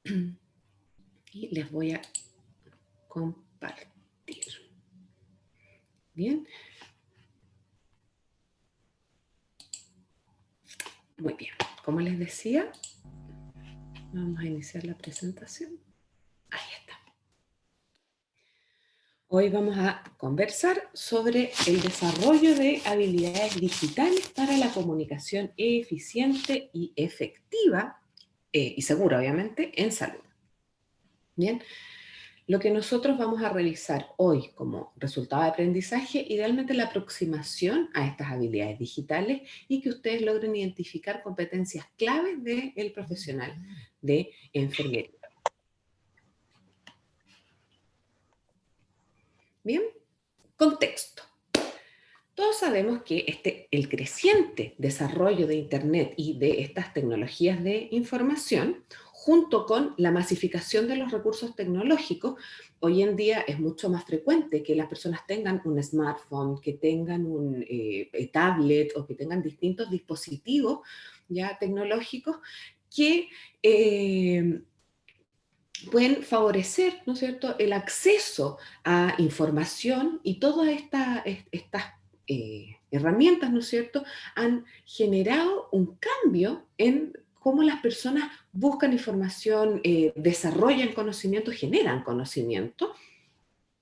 Y les voy a compartir. Bien. Muy bien. Como les decía, vamos a iniciar la presentación. Ahí está. Hoy vamos a conversar sobre el desarrollo de habilidades digitales para la comunicación eficiente y efectiva y segura, obviamente, en salud. Bien, lo que nosotros vamos a realizar hoy como resultado de aprendizaje, idealmente la aproximación a estas habilidades digitales y que ustedes logren identificar competencias claves del profesional de enfermería. Bien, contexto. Todos sabemos que el creciente desarrollo de Internet y de estas tecnologías de información, junto con la masificación de los recursos tecnológicos, hoy en día es mucho más frecuente que las personas tengan un smartphone, que tengan un tablet o que tengan distintos dispositivos ya tecnológicos que pueden favorecer, ¿no es cierto?, el acceso a información y todas estas herramientas, ¿no es cierto?, han generado un cambio en cómo las personas buscan información, desarrollan conocimiento, generan conocimiento,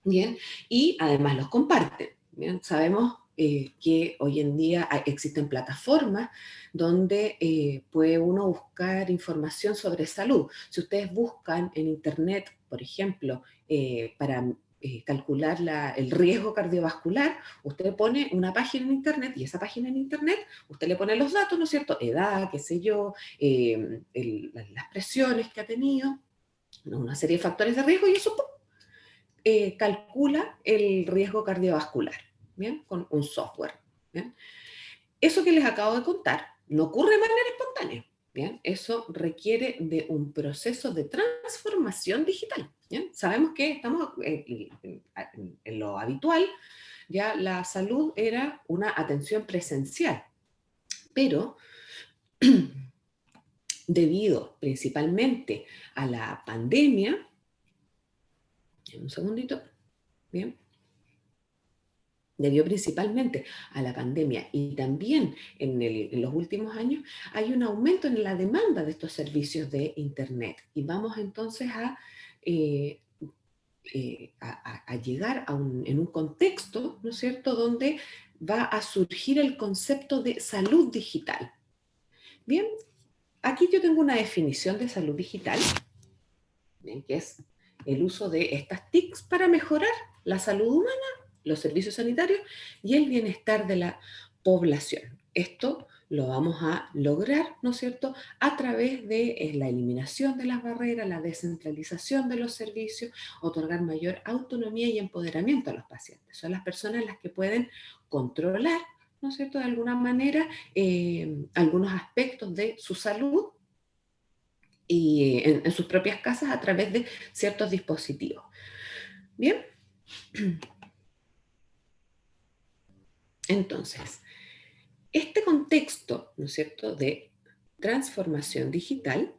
¿bien? Y además los comparten, ¿bien? Sabemos que hoy en día existen plataformas donde puede uno buscar información sobre salud. Si ustedes buscan en internet, por ejemplo, para calcular el riesgo cardiovascular, usted pone una página en internet y esa página en internet, usted le pone los datos, ¿no es cierto? Edad, qué sé yo, las presiones que ha tenido, una serie de factores de riesgo y eso ¡pum!, calcula el riesgo cardiovascular, ¿bien? Con un software, ¿bien? Eso que les acabo de contar no ocurre de manera espontánea, ¿bien? Eso requiere de un proceso de transformación digital, ¿bien? Sabemos que estamos en lo habitual, ya la salud era una atención presencial, pero debido principalmente a la pandemia, un segundito, ¿bien? Debido principalmente a la pandemia y también en los últimos años, hay un aumento en la demanda de estos servicios de Internet. Y vamos entonces eh, a llegar en un contexto, ¿no es cierto?, donde va a surgir el concepto de salud digital. Bien, aquí yo tengo una definición de salud digital, bien, que es el uso de estas TICs para mejorar la salud humana, los servicios sanitarios y el bienestar de la población. Esto lo vamos a lograr, ¿no es cierto?, a través de la eliminación de las barreras, la descentralización de los servicios, otorgar mayor autonomía y empoderamiento a los pacientes. Son las personas las que pueden controlar, ¿no es cierto?, de alguna manera, algunos aspectos de su salud y en sus propias casas a través de ciertos dispositivos. Bien, entonces, este contexto, ¿no es cierto?, de transformación digital,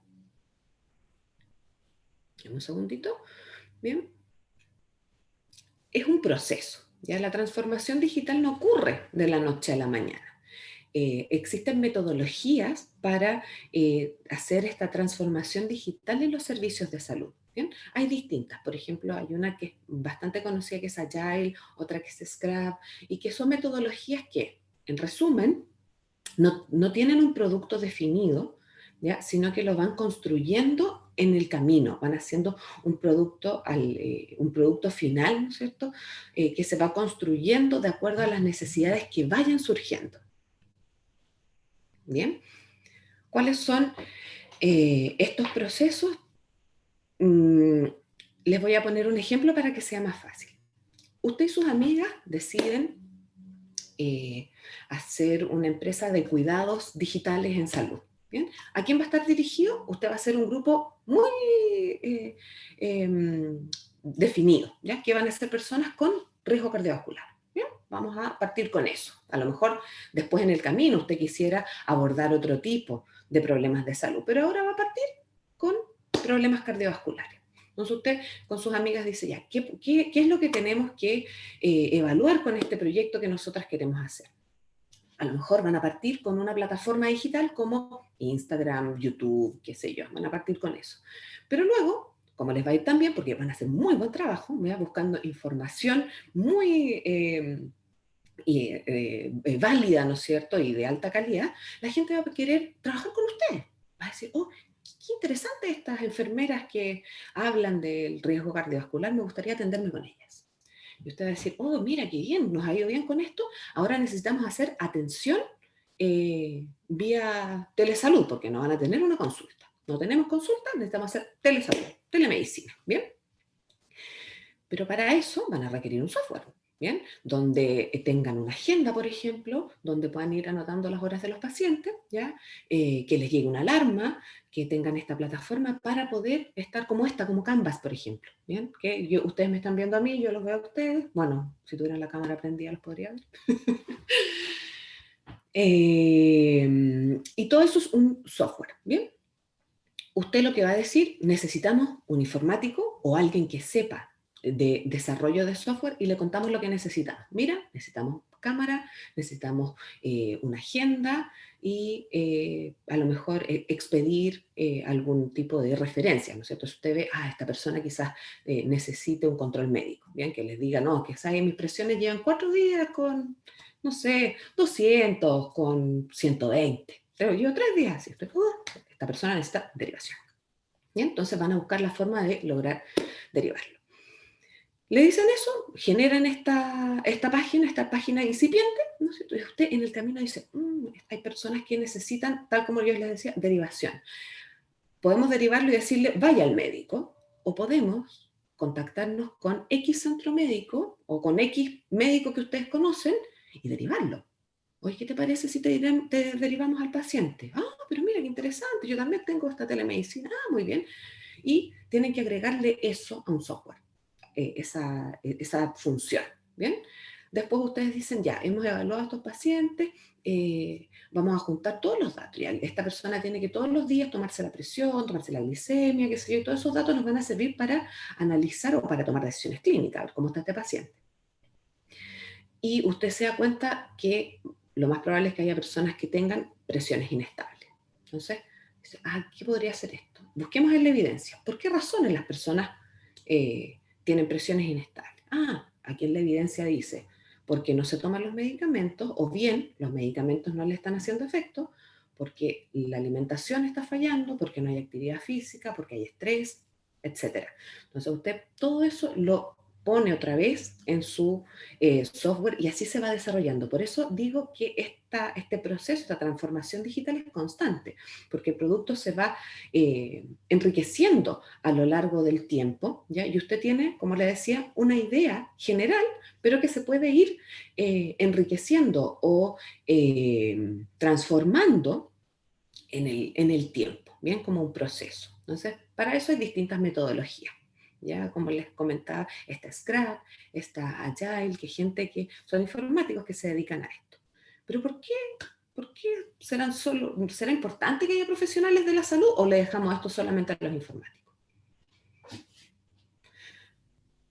un segundito, bien, es un proceso, ¿ya? La transformación digital no ocurre de la noche a la mañana. Existen metodologías para hacer esta transformación digital en los servicios de salud. ¿Bien? Hay distintas, por ejemplo, hay una que es bastante conocida que es Agile, otra que es Scrum, y que son metodologías que, en resumen, no tienen un producto definido, ¿ya?, sino que lo van construyendo en el camino, van haciendo un producto final, ¿no es cierto?, que se va construyendo de acuerdo a las necesidades que vayan surgiendo. Bien, ¿cuáles son estos procesos? Mm, Les voy a poner un ejemplo para que sea más fácil. Usted y sus amigas deciden eh, hacer una empresa de cuidados digitales en salud. ¿Bien? ¿A quién va a estar dirigido? Usted va a ser un grupo muy definido, ¿ya? Que van a ser personas con riesgo cardiovascular. ¿Bien? Vamos a partir con eso. A lo mejor después en el camino usted quisiera abordar otro tipo de problemas de salud, pero ahora va a partir con problemas cardiovasculares. Entonces usted con sus amigas dice, ya, ¿qué es lo que tenemos que evaluar con este proyecto que nosotras queremos hacer? A lo mejor van a partir con una plataforma digital como Instagram, YouTube, qué sé yo, van a partir con eso. Pero luego, como les va a ir tan bien, porque van a hacer muy buen trabajo, buscando información muy válida, ¿no es cierto?, y de alta calidad, la gente va a querer trabajar con ustedes. Va a decir, oh, qué interesante estas enfermeras que hablan del riesgo cardiovascular, me gustaría atenderme con ellas. Y usted va a decir, oh, mira, qué bien, nos ha ido bien con esto, ahora necesitamos hacer atención vía telesalud, porque no van a tener una consulta. No tenemos consulta, necesitamos hacer telesalud, telemedicina, ¿bien? Pero para eso van a requerir un software, ¿bien? Donde tengan una agenda, por ejemplo, donde puedan ir anotando las horas de los pacientes, ¿ya? Que les llegue una alarma, que tengan esta plataforma para poder estar como esta, como Canvas, por ejemplo, ¿bien? Que ustedes me están viendo a mí, yo los veo a ustedes. Bueno, si tuvieran la cámara prendida los podría ver. Y todo eso es un software, ¿bien? Usted lo que va a decir, necesitamos un informático o alguien que sepa de desarrollo de software y le contamos lo que necesitamos. Mira, necesitamos cámara, necesitamos una agenda y a lo mejor expedir algún tipo de referencia, ¿no es cierto? Si usted ve, esta persona quizás necesite un control médico, ¿bien? Que les diga, no, que sabe, mis presiones llevan 4 días con, no sé, 200, con 120. Pero yo 3 días, ¿cierto? Esta persona necesita derivación. ¿Y entonces van a buscar la forma de lograr derivarlo? Le dicen eso, generan esta página incipiente, ¿no es cierto? Y usted en el camino dice, hay personas que necesitan, tal como yo les decía, derivación. Podemos derivarlo y decirle, vaya al médico, o podemos contactarnos con X centro médico o con X médico que ustedes conocen y derivarlo. Oye, ¿qué te parece si te derivamos al paciente? Pero mira, qué interesante, yo también tengo esta telemedicina, muy bien. Y tienen que agregarle eso a un software, esa función, ¿bien? Después ustedes dicen, ya, hemos evaluado a estos pacientes, vamos a juntar todos los datos. Ya, esta persona tiene que todos los días tomarse la presión, tomarse la glicemia, qué sé yo, y todos esos datos nos van a servir para analizar o para tomar decisiones clínicas, a ver cómo está este paciente. Y usted se da cuenta que lo más probable es que haya personas que tengan presiones inestables. Entonces, dice, ¿qué podría ser esto? Busquemos en la evidencia. ¿Por qué razones las personas tienen presiones inestables? Aquí en la evidencia dice, porque no se toman los medicamentos, o bien los medicamentos no le están haciendo efecto, porque la alimentación está fallando, porque no hay actividad física, porque hay estrés, etc. Entonces usted todo eso lo pone otra vez en su software y así se va desarrollando. Por eso digo que este proceso, esta transformación digital es constante, porque el producto se va enriqueciendo a lo largo del tiempo, ¿ya? Y usted tiene, como le decía, una idea general, pero que se puede ir enriqueciendo o transformando en el tiempo, ¿bien? Como un proceso. Entonces, para eso hay distintas metodologías. Ya, como les comentaba, está Scrum, está Agile, que gente que son informáticos que se dedican a esto. Pero ¿por qué? ¿Por qué será importante que haya profesionales de la salud o le dejamos esto solamente a los informáticos?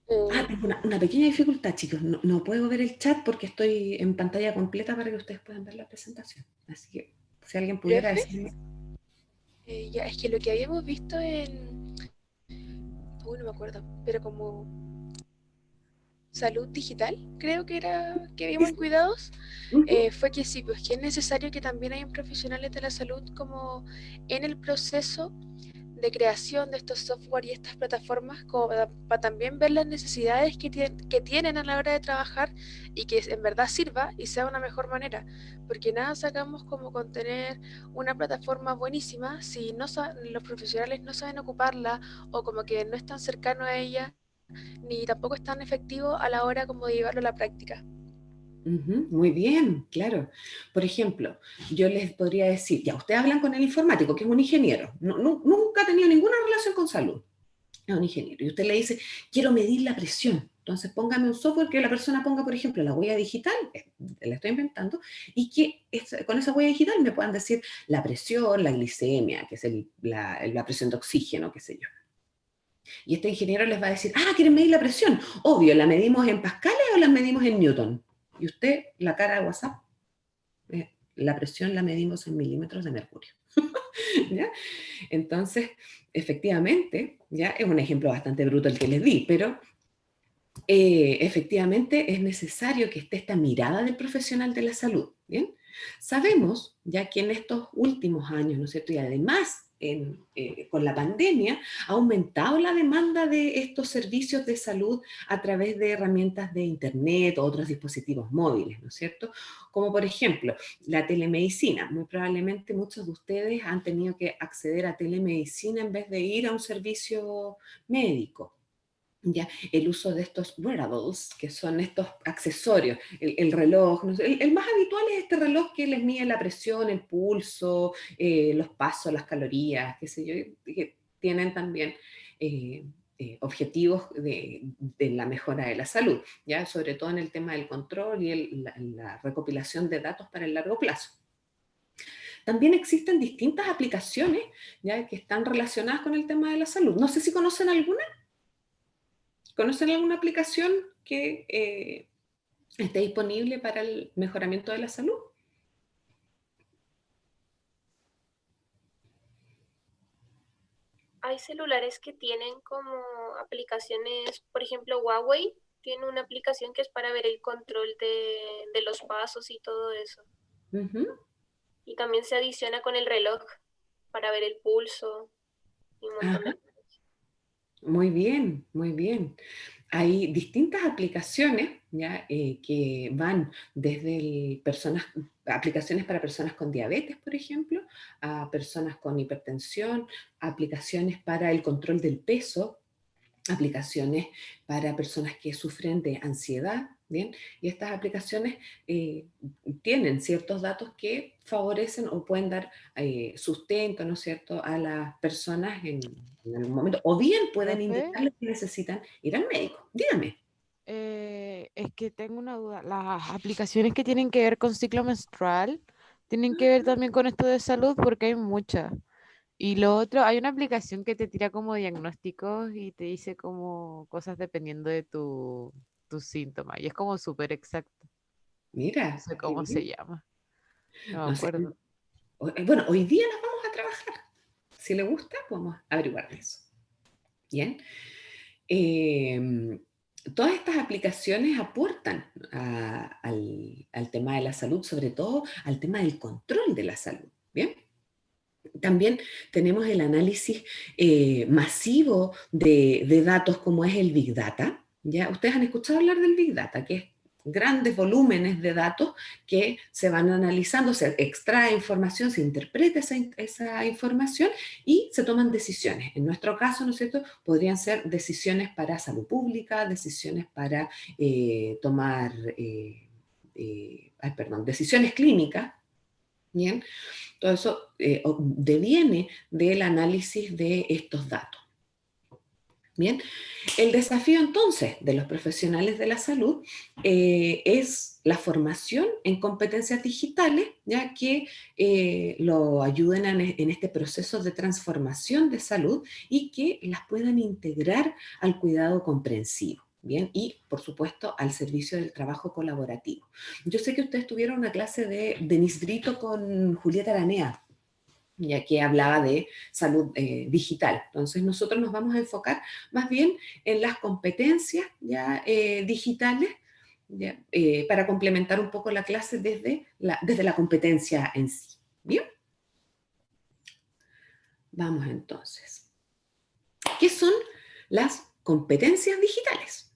Tengo una pequeña dificultad, chicos. No puedo ver el chat porque estoy en pantalla completa para que ustedes puedan ver la presentación. Así que, si alguien pudiera decirme. Ya, es que lo que habíamos visto no me acuerdo, pero como salud digital, creo que era que vimos en cuidados, fue que sí, pues que es necesario que también hayan profesionales de la salud como en el proceso de creación de estos software y estas plataformas, como para también ver las necesidades que tienen a la hora de trabajar y que en verdad sirva y sea una mejor manera, porque nada sacamos como con tener una plataforma buenísima si los profesionales no saben ocuparla o como que no están cercanos a ella, ni tampoco es tan efectivo a la hora como de llevarlo a la práctica. Muy bien, claro. Por ejemplo, yo les podría decir, ya, ustedes hablan con el informático, que es un ingeniero, nunca ha tenido ninguna relación con salud. a un ingeniero, y usted le dice, quiero medir la presión. Entonces póngame un software que la persona ponga, por ejemplo, la huella digital, la estoy inventando, y que con esa huella digital me puedan decir la presión, la glicemia, que es la presión de oxígeno, qué sé yo. Y este ingeniero les va a decir, ¿quieren medir la presión? Obvio, ¿la medimos en pascales o la medimos en newton? Y usted, la cara de WhatsApp, la presión la medimos en milímetros de mercurio. ¿Ya? Entonces, efectivamente, ya es un ejemplo bastante bruto el que les di, pero efectivamente es necesario que esté esta mirada del profesional de la salud, ¿bien? Sabemos ya que en estos últimos años, ¿no es cierto? Y además con la pandemia ha aumentado la demanda de estos servicios de salud a través de herramientas de internet o otros dispositivos móviles, ¿no es cierto? Como por ejemplo la telemedicina. Muy probablemente muchos de ustedes han tenido que acceder a telemedicina en vez de ir a un servicio médico. Ya, el uso de estos wearables, que son estos accesorios, el reloj, no sé, el más habitual es este reloj que les mide la presión, el pulso, los pasos, las calorías, qué sé yo, que tienen también objetivos de la mejora de la salud, ya, sobre todo en el tema del control y la recopilación de datos para el largo plazo. También existen distintas aplicaciones, ya, que están relacionadas con el tema de la salud. No sé si conocen alguna. ¿Conocen alguna aplicación que esté disponible para el mejoramiento de la salud? Hay celulares que tienen como aplicaciones, por ejemplo, Huawei tiene una aplicación que es para ver el control de los pasos y todo eso. Ujú. Y también se adiciona con el reloj para ver el pulso y un montón Ajá, de cosas. muy bien, muy bien. Hay distintas aplicaciones, ¿ya? Que van desde aplicaciones para personas con diabetes, por ejemplo, a personas con hipertensión, aplicaciones para el control del peso, aplicaciones para personas que sufren de ansiedad, ¿bien? Y estas aplicaciones eh, tienen ciertos datos que favorecen o pueden dar sustento, ¿no es cierto?, a las personas en algún momento, o bien pueden Profe, indicarles que necesitan ir al médico. Dígame. es que tengo una duda. Las aplicaciones que tienen que ver con ciclo menstrual tienen que ver también con esto de salud porque hay muchas. Y lo otro, hay una aplicación que te tira como diagnósticos y te dice como cosas dependiendo de tus síntomas. Y es como súper exacto. No Mira, sé qué cómo se bien. llama. No me No sé, acuerdo. bueno, hoy día las vamos a trabajar. Si le gusta, vamos a averiguar de eso. Bien. Eh, Todas estas aplicaciones aportan al tema de la salud, sobre todo al tema del control de la salud. Bien. También tenemos el análisis masivo de datos como es el Big Data. ¿Ya? Ustedes han escuchado hablar del Big Data, que es grandes volúmenes de datos que se van analizando, se extrae información, se interpreta esa información y se toman decisiones. En nuestro caso, ¿no es cierto?, podrían ser decisiones para salud pública, decisiones para tomar, decisiones clínicas, ¿bien? Todo eso deviene del análisis de estos datos. Bien, el desafío entonces de los profesionales de la salud es la formación en competencias digitales, ya que lo ayuden en este proceso de transformación de salud y que las puedan integrar al cuidado comprensivo. Bien, y por supuesto al servicio del trabajo colaborativo. Yo sé que ustedes tuvieron una clase de Denise Brito con Julieta Aranea, ya que hablaba de salud digital. Entonces nosotros nos vamos a enfocar más bien en las competencias ya, digitales, ya, para complementar un poco la clase desde la competencia en sí. ¿Bien? Vamos entonces. ¿Qué son las competencias digitales?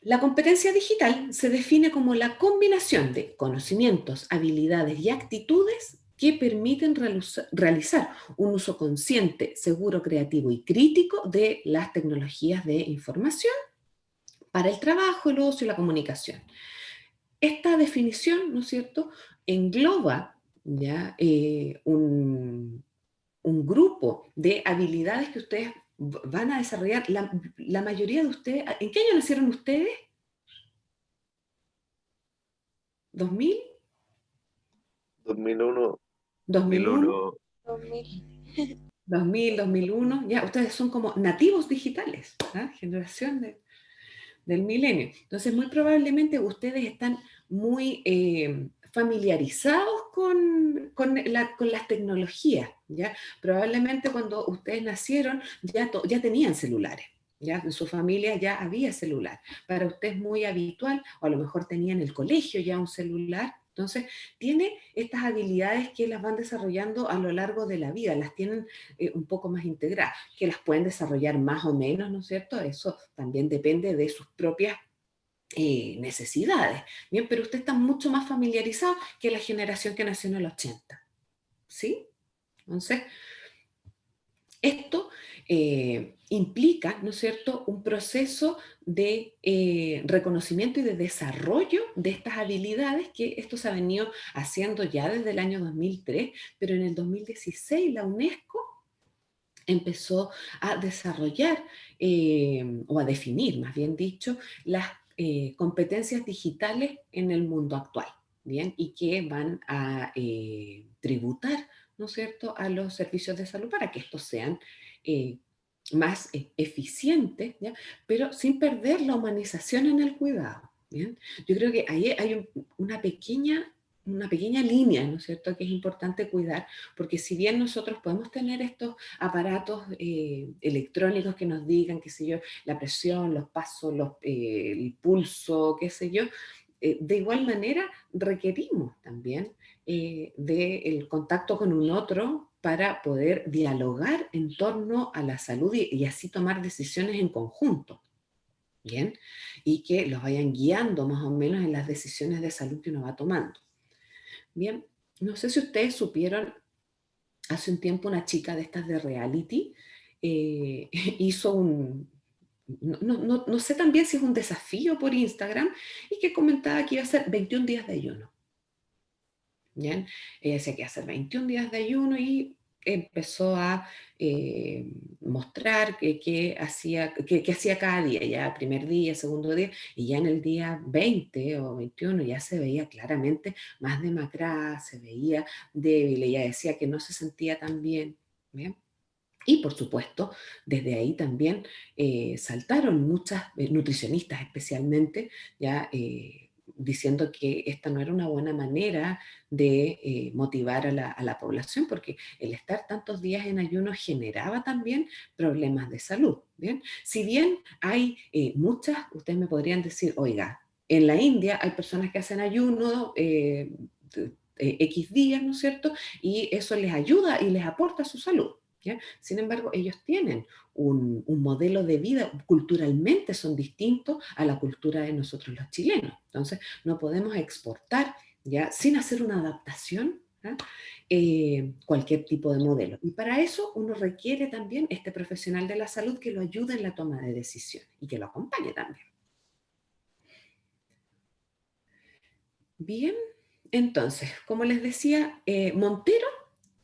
La competencia digital se define como la combinación de conocimientos, habilidades y actitudes que permiten realizar un uso consciente, seguro, creativo y crítico de las tecnologías de información para el trabajo, el ocio y la comunicación. Esta definición, ¿no es cierto?, engloba ya, un grupo de habilidades que ustedes van a desarrollar. La mayoría de ustedes, ¿en qué año nacieron ustedes? ¿2000? 2001, ¿2001? 2001. 2000. 2000, 2001, ya ustedes son como nativos digitales, ¿ah? Generación del milenio. Entonces, muy probablemente ustedes están muy familiarizados con las tecnologías, ¿ya? Probablemente cuando ustedes nacieron ya tenían celulares. Ya en su familia ya había celular. Para ustedes es muy habitual, o a lo mejor tenían en el colegio ya un celular. Entonces, tiene estas habilidades que las van desarrollando a lo largo de la vida, las tienen un poco más integradas, que las pueden desarrollar más o menos, ¿no es cierto? Eso también depende de sus propias necesidades. Bien, pero usted está mucho más familiarizado que la generación que nació en el 80. ¿Sí? Entonces, esto implica, ¿no es cierto?, un proceso de reconocimiento y de desarrollo de estas habilidades, que esto se ha venido haciendo ya desde el año 2003, pero en el 2016 la UNESCO empezó a desarrollar o a definir, más bien dicho, las competencias digitales en el mundo actual, ¿bien? Y que van a tributar, ¿no es cierto?, a los servicios de salud para que estos sean eh, más eficientes, ¿ya? Pero sin perder la humanización en el cuidado, ¿bien? Yo creo que ahí hay una pequeña línea, ¿no es cierto?, que es importante cuidar, porque si bien nosotros podemos tener estos aparatos electrónicos que nos digan, qué sé yo, la presión, los pasos, el pulso, qué sé yo, de igual manera requerimos también del contacto con un otro para poder dialogar en torno a la salud y así tomar decisiones en conjunto, ¿bien? Y que los vayan guiando más o menos en las decisiones de salud que uno va tomando. Bien, no sé si ustedes supieron, hace un tiempo una chica de estas de reality hizo no sé también si es un desafío por Instagram, y que comentaba que iba a hacer 21 días de ayuno. ¿Bien? Ella decía que iba a hacer 21 días de ayuno y empezó a mostrar que hacía cada día, ya primer día, segundo día, y ya en el día 20 o 21 ya se veía claramente más demacrada, se veía débil, ella decía que no se sentía tan bien, ¿bien? Y por supuesto, desde ahí también saltaron muchas nutricionistas especialmente, ya diciendo que esta no era una buena manera de motivar a la población, porque el estar tantos días en ayuno generaba también problemas de salud. ¿Bien? Si bien hay muchas, ustedes me podrían decir, oiga, en la India hay personas que hacen ayuno X días, ¿no es cierto? Y eso les ayuda y les aporta a su salud. ¿Ya? Sin embargo, ellos tienen un modelo de vida, culturalmente son distintos a la cultura de nosotros los chilenos. Entonces, no podemos exportar, ¿ya?, sin hacer una adaptación, ¿ya?, cualquier tipo de modelo. Y para eso uno requiere también este profesional de la salud que lo ayude en la toma de decisiones y que lo acompañe también. Bien, entonces, como les decía, Montero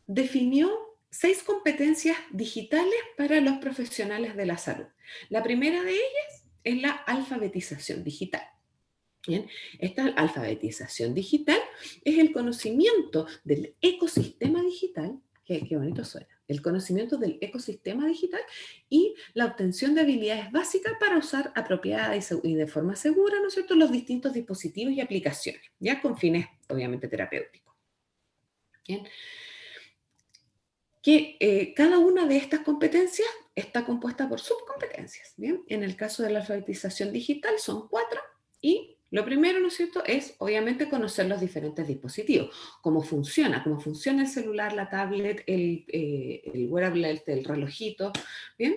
definió 6 competencias digitales para los profesionales de la salud. La primera de ellas es la alfabetización digital. Bien, esta alfabetización digital es el conocimiento del ecosistema digital, qué bonito suena, el conocimiento del ecosistema digital y la obtención de habilidades básicas para usar apropiada y de forma segura, ¿no es cierto?, los distintos dispositivos y aplicaciones, ya con fines obviamente terapéuticos. Bien, que cada una de estas competencias está compuesta por subcompetencias. ¿Bien? En el caso de la alfabetización digital son 4, y lo primero, ¿no es cierto?, es obviamente conocer los diferentes dispositivos, cómo funciona el celular, la tablet, el wearable, el relojito, ¿bien?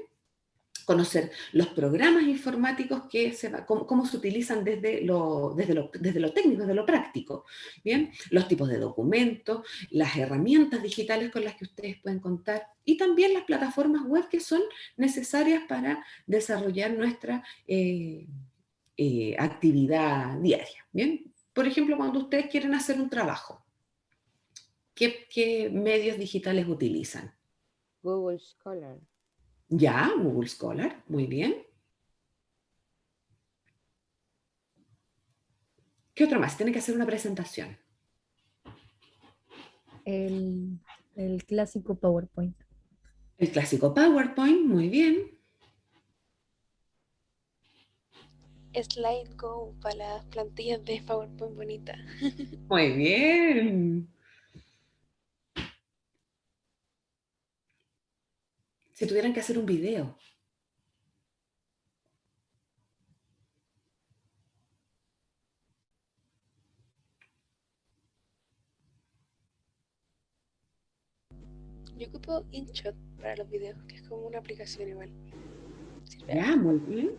Conocer los programas informáticos cómo se utilizan desde lo técnico, desde lo práctico, ¿bien? Los tipos de documentos, las herramientas digitales con las que ustedes pueden contar y también las plataformas web que son necesarias para desarrollar nuestra actividad diaria, ¿bien? Por ejemplo, cuando ustedes quieren hacer un trabajo, ¿qué medios digitales utilizan? Google Scholar. Ya, Google Scholar, muy bien. ¿Qué otro más? Tiene que hacer una presentación. El clásico PowerPoint. El clásico PowerPoint, muy bien. Slide Go para las plantillas de PowerPoint bonita. Muy bien. Si tuvieran que hacer un video. Yo ocupo InShot para los videos, que es como una aplicación igual. Sirve Ya, harto. muy bien.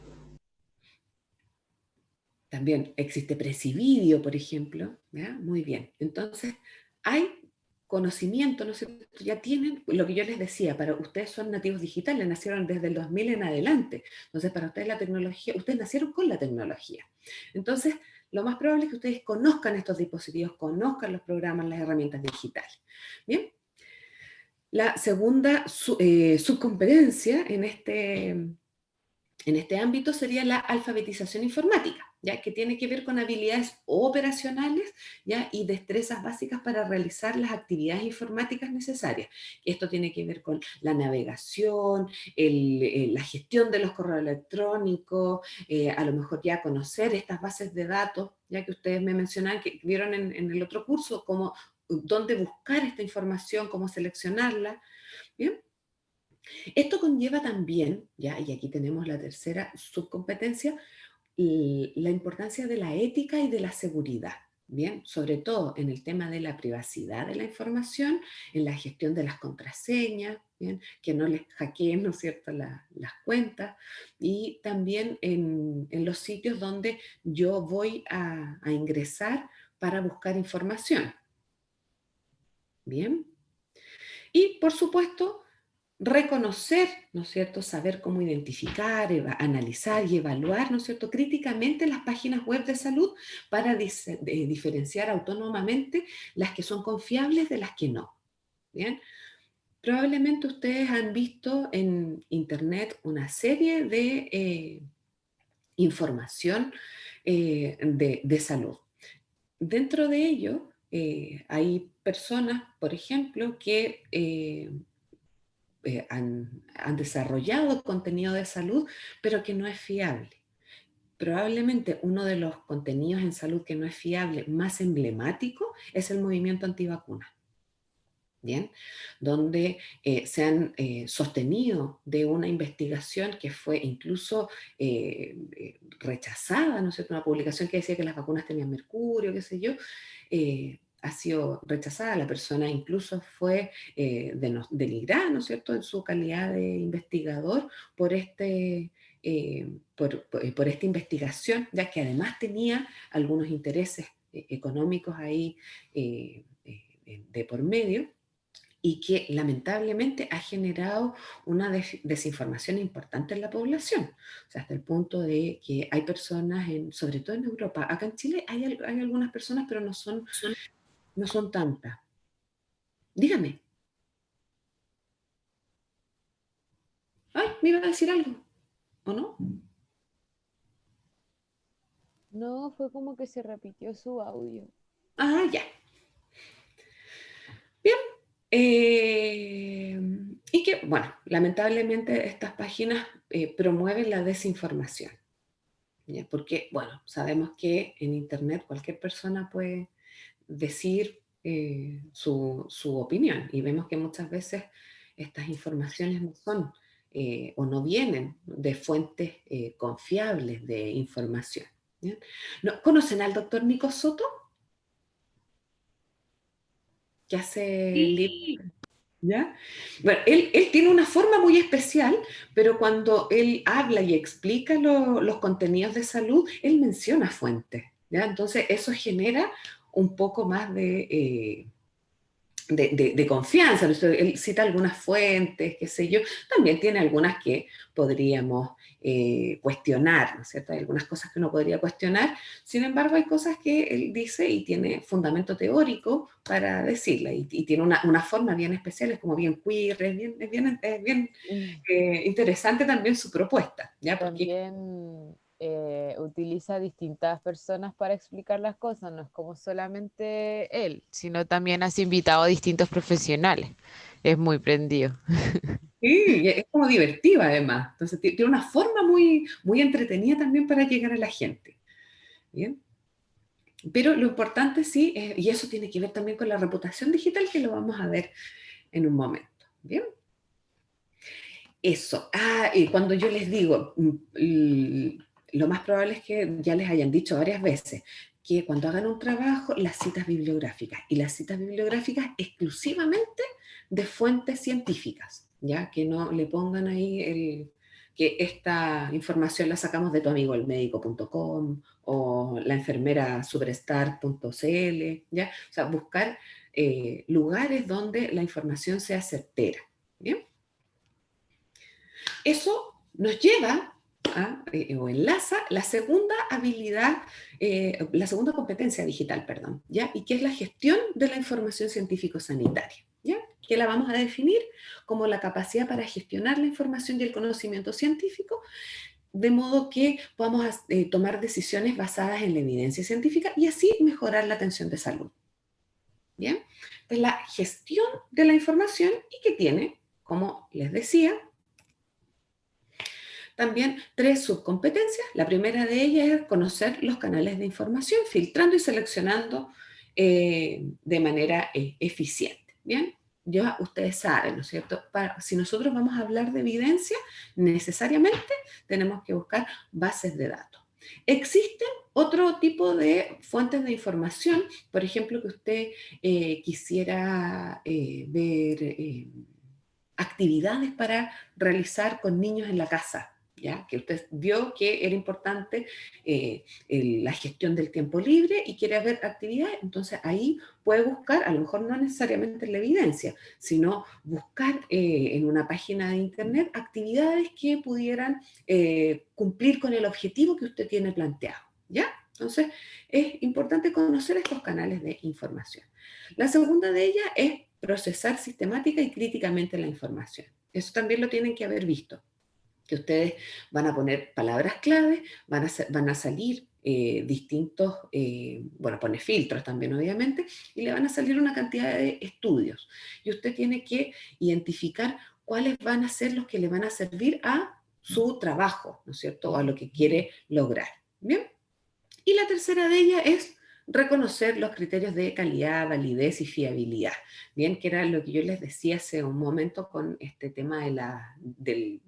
También existe Precivideo, por ejemplo. ¿Ya? Muy bien. Entonces, hay conocimiento, ¿no es cierto? Ya tienen lo que yo les decía, para ustedes son nativos digitales, nacieron desde el 2000 en adelante. Entonces, para ustedes la tecnología, ustedes nacieron con la tecnología. Entonces, lo más probable es que ustedes conozcan estos dispositivos, conozcan los programas, las herramientas digitales. Bien. La segunda subcompetencia en este ámbito sería la alfabetización informática, ¿ya? Que tiene que ver con habilidades operacionales, ¿ya? Y destrezas básicas para realizar las actividades informáticas necesarias. Esto tiene que ver con la navegación, la gestión de los correos electrónicos, a lo mejor ya conocer estas bases de datos, ya que ustedes me mencionaban, que vieron en el otro curso, cómo, dónde buscar esta información, cómo seleccionarla, ¿bien? Esto conlleva también, ya, y aquí tenemos la tercera subcompetencia, la importancia de la ética y de la seguridad, bien, sobre todo en el tema de la privacidad de la información, en la gestión de las contraseñas, bien, que no les hackeen, ¿no es cierto?, las cuentas, y también en los sitios donde yo voy a ingresar para buscar información, bien. Y, por supuesto, reconocer, ¿no es cierto?, saber cómo identificar, analizar y evaluar, ¿no es cierto?, críticamente las páginas web de salud para diferenciar autónomamente las que son confiables de las que no. ¿Bien? Probablemente ustedes han visto en internet una serie de información de salud. Dentro de ello, hay personas, por ejemplo, que han desarrollado contenido de salud, pero que no es fiable. Probablemente uno de los contenidos en salud que no es fiable más emblemático es el movimiento antivacuna. Bien, donde se han sostenido de una investigación que fue incluso rechazada, ¿no es cierto? Una publicación que decía que las vacunas tenían mercurio, qué sé yo, ha sido rechazada. La persona incluso fue denigrada, ¿no es cierto?, en su calidad de investigador por por esta investigación, ya que además tenía algunos intereses económicos ahí de por medio, y que lamentablemente ha generado una desinformación importante en la población. O sea, hasta el punto de que hay personas, sobre todo en Europa, acá en Chile hay algunas personas, pero no son tantas. Dígame. Ay, me iba a decir algo, ¿o no? No, fue como que se repitió su audio. Ah, ya. Bien. Y que, bueno, lamentablemente estas páginas promueven la desinformación. ¿Ya? Porque, bueno, sabemos que en Internet cualquier persona puede decir su opinión, y vemos que muchas veces estas informaciones no son o no vienen de fuentes confiables de información. ¿Ya? ¿No? ¿Conocen al doctor Nico Soto? Que hace Sí. ¿Ya? Bueno, él tiene una forma muy especial, pero cuando él habla y explica los contenidos de salud, él menciona fuentes, ¿ya? Entonces eso genera un poco más de confianza, ¿no? Él cita algunas fuentes, qué sé yo, también tiene algunas que podríamos cuestionar, ¿no es cierto? Hay algunas cosas que uno podría cuestionar, sin embargo hay cosas que él dice y tiene fundamento teórico para decirla, y tiene una forma bien especial, es como bien queer, es bien Mm. interesante también su propuesta, ¿ya? Porque También utiliza distintas personas para explicar las cosas, no es como solamente él, sino también has invitado a distintos profesionales. Es muy prendido. sí, y es como divertida además, entonces tiene una forma muy, muy entretenida también para llegar a la gente, ¿bien? Pero lo importante sí, y eso tiene que ver también con la reputación digital, que lo vamos a ver en un momento. Bien, eso. Y cuando yo les digo, lo más probable es que ya les hayan dicho varias veces que cuando hagan un trabajo, las citas bibliográficas, y las citas bibliográficas exclusivamente de fuentes científicas, ya que no le pongan ahí que esta información la sacamos de tu amigo elmédico.com o la enfermera superstar.cl, ¿ya? O sea, buscar lugares donde la información sea certera, ¿bien? Eso nos lleva o enlaza la segunda habilidad, la segunda competencia digital, perdón, ¿ya? Y que es la gestión de la información científico-sanitaria, ¿ya? Que la vamos a definir como la capacidad para gestionar la información y el conocimiento científico, de modo que podamos tomar decisiones basadas en la evidencia científica y así mejorar la atención de salud, ¿bien? Entonces, la gestión de la información y que tiene, como les decía, también 3 subcompetencias. La primera de ellas es conocer los canales de información, filtrando y seleccionando de manera eficiente. Bien, ya ustedes saben, ¿no es cierto? Si nosotros vamos a hablar de evidencia, necesariamente tenemos que buscar bases de datos. Existen otro tipo de fuentes de información, por ejemplo, que usted quisiera ver actividades para realizar con niños en la casa, ¿ya? Que usted vio que era importante la gestión del tiempo libre y quiere ver actividades, entonces ahí puede buscar, a lo mejor no necesariamente en la evidencia, sino buscar en una página de internet actividades que pudieran cumplir con el objetivo que usted tiene planteado, ¿ya? Entonces es importante conocer estos canales de información. La segunda de ellas es procesar sistemática y críticamente la información. Eso también lo tienen que haber visto, que ustedes van a poner palabras clave, van a salir distintos, bueno, pone filtros también obviamente, y le van a salir una cantidad de estudios. Y usted tiene que identificar cuáles van a ser los que le van a servir a su trabajo, ¿no es cierto? O a lo que quiere lograr. ¿Bien? Y la tercera de ellas es reconocer los criterios de calidad, validez y fiabilidad. Bien, que era lo que yo les decía hace un momento con este tema de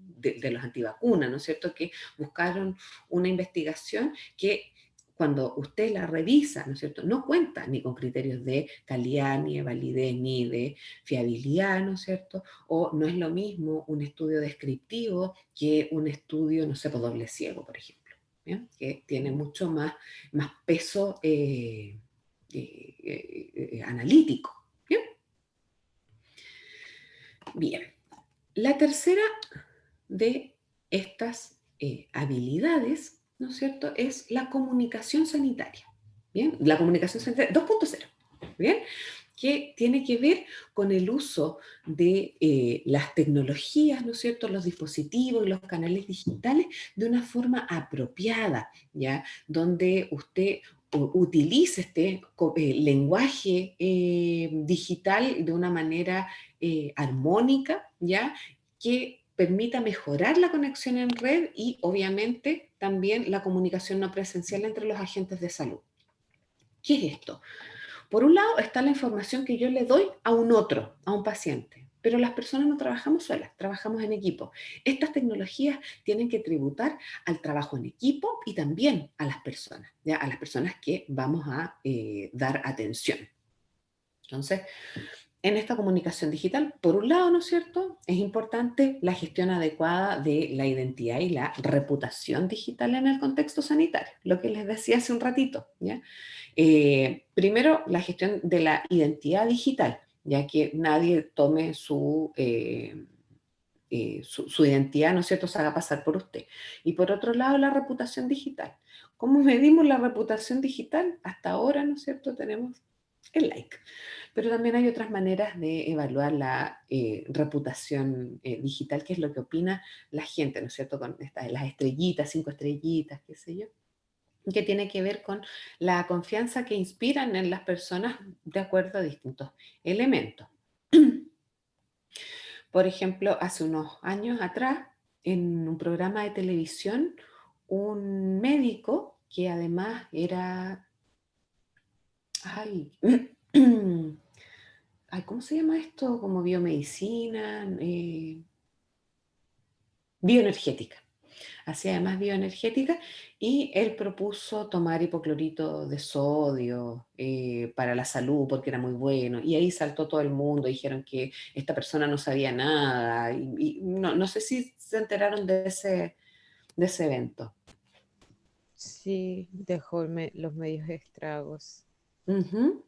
los antivacunas, ¿no es cierto? Que buscaron una investigación que cuando usted la revisa, ¿no es cierto? No cuenta ni con criterios de calidad, ni de validez, ni de fiabilidad, ¿no es cierto? O no es lo mismo un estudio descriptivo que un estudio, no sé, por doble ciego, por ejemplo. ¿Bien? Que tiene mucho más peso analítico. ¿Bien? Bien. La tercera de estas habilidades, ¿no es cierto?, es la comunicación sanitaria. ¿Bien? La comunicación sanitaria 2.0. ¿Bien? Que tiene que ver con el uso de las tecnologías, ¿no es cierto?, los dispositivos y los canales digitales de una forma apropiada, ¿ya? Donde usted utilice este lenguaje digital de una manera armónica, ¿ya? Que permita mejorar la conexión en red y obviamente también la comunicación no presencial entre los agentes de salud. ¿Qué es esto? Por un lado está la información que yo le doy a un otro, a un paciente, pero las personas no trabajamos solas, trabajamos en equipo. Estas tecnologías tienen que tributar al trabajo en equipo y también a las personas, ¿ya? A las personas que vamos a dar atención. Entonces, en esta comunicación digital, por un lado, ¿no es cierto?, es importante la gestión adecuada de la identidad y la reputación digital en el contexto sanitario, lo que les decía hace un ratito, ¿ya? Primero, la gestión de la identidad digital, ya que nadie tome su identidad, ¿no es cierto?, se haga pasar por usted. Y por otro lado, la reputación digital. ¿Cómo medimos la reputación digital? Hasta ahora, ¿no es cierto?, tenemos el like. Pero también hay otras maneras de evaluar la reputación digital, que es lo que opina la gente, ¿no es cierto?, con las estrellitas, 5 estrellitas, qué sé yo, que tiene que ver con la confianza que inspiran en las personas de acuerdo a distintos elementos. Por ejemplo, hace unos años atrás, en un programa de televisión, un médico que además era, ay, ay, ¿cómo se llama esto? Como biomedicina, bioenergética. Hacía además bioenergética y él propuso tomar hipoclorito de sodio para la salud porque era muy bueno. Y ahí saltó todo el mundo, dijeron que esta persona no sabía nada. Y no sé si se enteraron de ese evento. Sí, dejó los medios estragos. Ujú.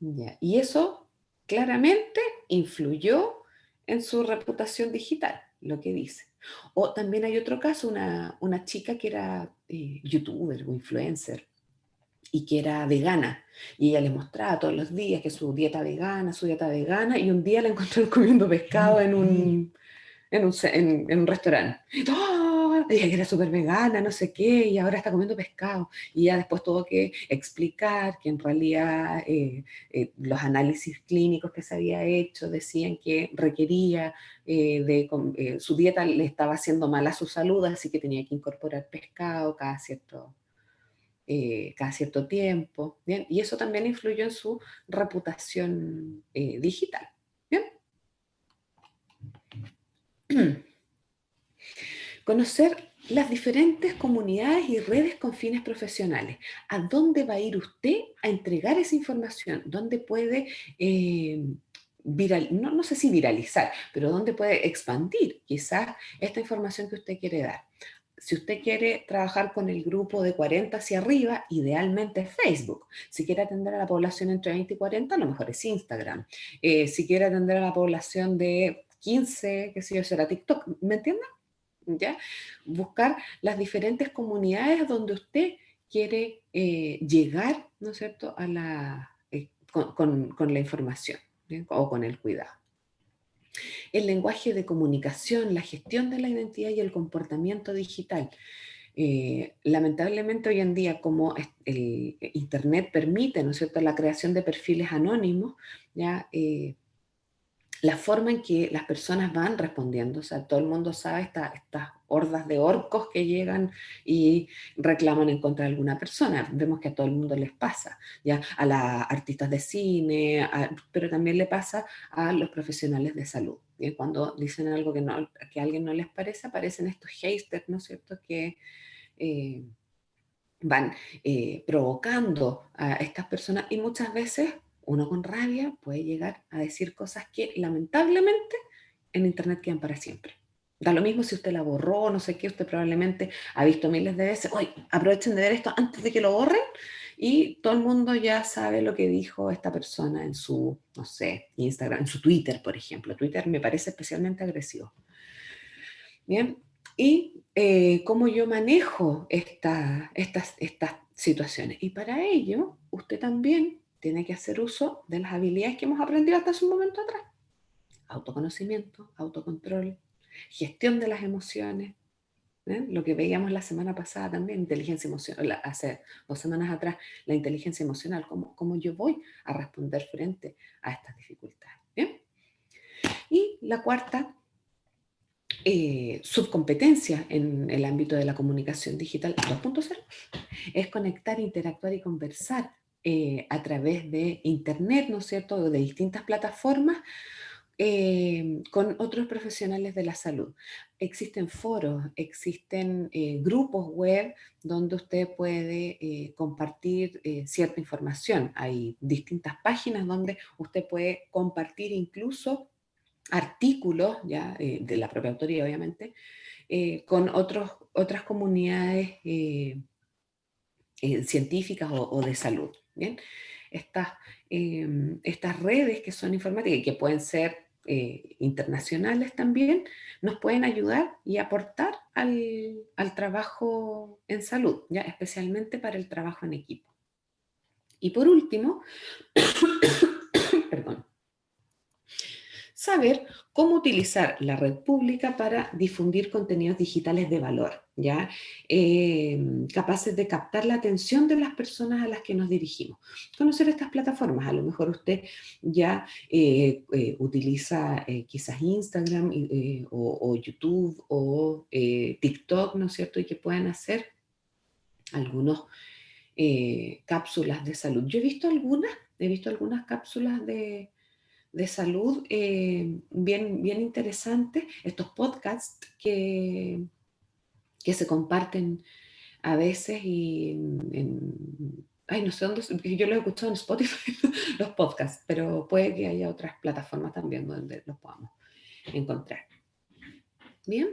Ya. Y eso claramente influyó en su reputación digital, lo que dice. O también hay otro caso, una chica que era youtuber o influencer y que era vegana. Y ella les mostraba todos los días que su dieta vegana, y un día la encontraron comiendo pescado en un restaurante. ¡Oh! Ella que era súper vegana, no sé qué, y ahora está comiendo pescado. Y ya después tuvo que explicar que en realidad los análisis clínicos que se había hecho decían que requería su dieta le estaba haciendo mal a su salud, así que tenía que incorporar pescado cada cierto tiempo. ¿Bien? Y eso también influyó en su reputación digital. ¿Bien? Conocer las diferentes comunidades y redes con fines profesionales. ¿A dónde va a ir usted a entregar esa información? ¿Dónde puede no sé si viralizar, pero dónde puede expandir quizás esta información que usted quiere dar? Si usted quiere trabajar con el grupo de 40 hacia arriba, idealmente es Facebook. Si quiere atender a la población entre 20 y 40, a lo mejor es Instagram. Si quiere atender a la población de 15, qué sé yo, será TikTok. ¿Me entiende? ¿Ya? Buscar las diferentes comunidades donde usted quiere llegar, ¿no es cierto?, con la información, ¿bien? O con el cuidado. El lenguaje de comunicación, la gestión de la identidad y el comportamiento digital. Lamentablemente hoy en día, como el Internet permite, ¿no es cierto?, la creación de perfiles anónimos, ya la forma en que las personas van respondiendo, o sea, todo el mundo sabe estas hordas de orcos que llegan y reclaman en contra de alguna persona. Vemos que a todo el mundo les pasa, ya a las artistas de cine, pero también le pasa a los profesionales de salud. ¿Sí? Cuando dicen algo que a alguien no les parece, aparecen estos haters, ¿no es cierto?, que van provocando a estas personas, y muchas veces uno con rabia puede llegar a decir cosas que lamentablemente en internet quedan para siempre. Da lo mismo si usted la borró, no sé qué, usted probablemente ha visto miles de veces, oye, aprovechen de ver esto antes de que lo borren, y todo el mundo ya sabe lo que dijo esta persona en su, no sé, Instagram, en su Twitter, por ejemplo. Twitter me parece especialmente agresivo. Bien, y cómo yo manejo estas situaciones. Y para ello, usted también tiene que hacer uso de las habilidades que hemos aprendido hasta hace un momento atrás. Autoconocimiento, autocontrol, gestión de las emociones, ¿eh? Lo que veíamos la semana pasada también, inteligencia emocional, hace 2 semanas atrás, la inteligencia emocional, cómo yo voy a responder frente a estas dificultades. ¿Bien? Y la cuarta subcompetencia en el ámbito de la comunicación digital 2.0 es conectar, interactuar y conversar a través de Internet, ¿no es cierto?, o de distintas plataformas con otros profesionales de la salud. Existen foros, existen grupos web donde usted puede compartir cierta información. Hay distintas páginas donde usted puede compartir incluso artículos, ya, de la propia autoría obviamente, con otras comunidades científicas o de salud. ¿Bien? estas redes que son informáticas y que pueden ser internacionales también, nos pueden ayudar y aportar al trabajo en salud, ¿ya? Especialmente para el trabajo en equipo. Y por último, perdón, saber cómo utilizar la red pública para difundir contenidos digitales de valor, ¿ya? Capaces de captar la atención de las personas a las que nos dirigimos. Conocer estas plataformas, a lo mejor usted ya utiliza quizás Instagram o YouTube o TikTok, ¿no es cierto? Y que puedan hacer algunos cápsulas de salud. Yo he visto algunas cápsulas de salud bien interesantes, estos podcasts que se comparten a veces y ay, no sé dónde, yo los he escuchado en Spotify, los podcasts, pero puede que haya otras plataformas también donde los podamos encontrar. Bien.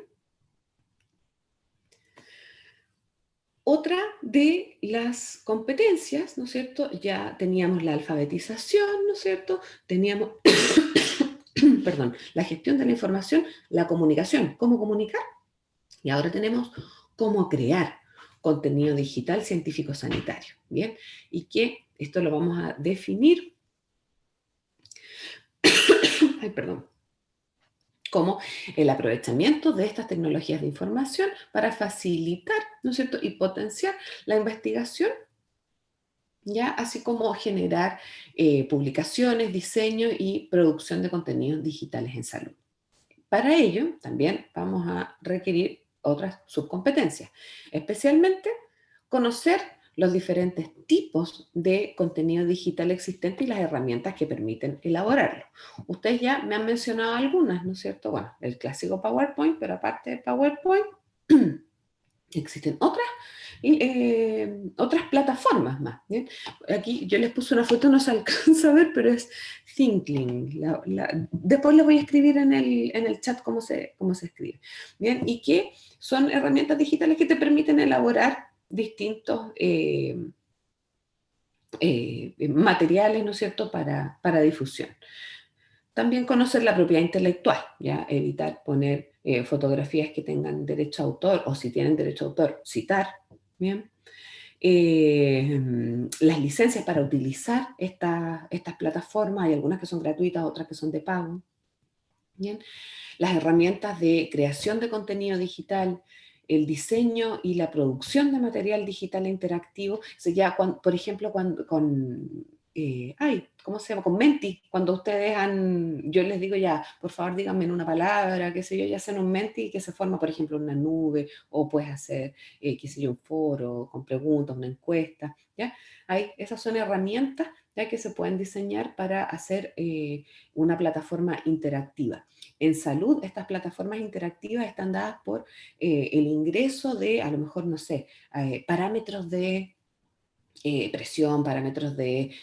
Otra de las competencias, ¿no es cierto? Ya teníamos la alfabetización, ¿no es cierto? Teníamos, perdón, la gestión de la información, la comunicación, cómo comunicar. Y ahora tenemos cómo crear contenido digital científico-sanitario, ¿bien? Y que esto lo vamos a definir, ay, perdón, como el aprovechamiento de estas tecnologías de información para facilitar, ¿no es cierto?, y potenciar la investigación, ¿ya? Así como generar publicaciones, diseño y producción de contenidos digitales en salud. Para ello, también vamos a requerir otras subcompetencias, especialmente conocer los diferentes tipos de contenido digital existente y las herramientas que permiten elaborarlo. Ustedes ya me han mencionado algunas, ¿no es cierto? Bueno, el clásico PowerPoint, pero aparte de PowerPoint, existen otras plataformas más, ¿bien? Aquí yo les puse una foto, no se alcanza a ver, pero es Thinkling. Después les voy a escribir en el chat cómo se escribe, ¿bien? Y que son herramientas digitales que te permiten elaborar distintos materiales, ¿no es cierto?, para difusión. También conocer la propiedad intelectual, ¿ya? Evitar poner fotografías que tengan derecho a autor, o si tienen derecho a autor, citar, ¿bien? Las licencias para utilizar estas plataformas, hay algunas que son gratuitas, otras que son de pago, ¿bien? Las herramientas de creación de contenido digital, el diseño y la producción de material digital interactivo. O sea, ya por ejemplo, ¿cómo se llama? Con Menti, cuando ustedes yo les digo ya, por favor díganme en una palabra, qué sé yo, ya hacen un Menti que se forma, por ejemplo, en una nube, o puedes hacer, qué sé yo, un foro con preguntas, una encuesta, ¿ya? Esas son herramientas ya que se pueden diseñar para hacer una plataforma interactiva. En salud, estas plataformas interactivas están dadas por el ingreso de, a lo mejor, no sé, parámetros de presión, parámetros de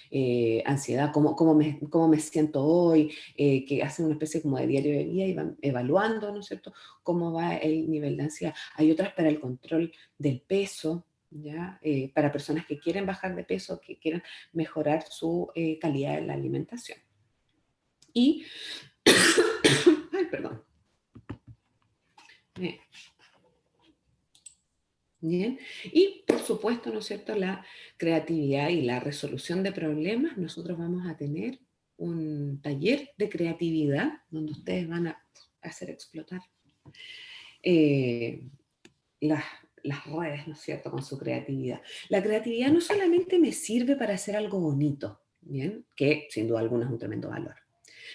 ansiedad, cómo me siento hoy, que hacen una especie como de diario de vida y van evaluando, ¿no es cierto?, cómo va el nivel de ansiedad. Hay otras para el control del peso, ¿ya? Para personas que quieren bajar de peso, que quieren mejorar su calidad de la alimentación. Y, ay, perdón. Bien, y por supuesto, ¿no es cierto?, la creatividad y la resolución de problemas. Nosotros vamos a tener un taller de creatividad donde ustedes van a hacer explotar las redes, ¿no es cierto?, con su creatividad. La creatividad no solamente me sirve para hacer algo bonito, ¿bien?, que sin duda alguna es un tremendo valor,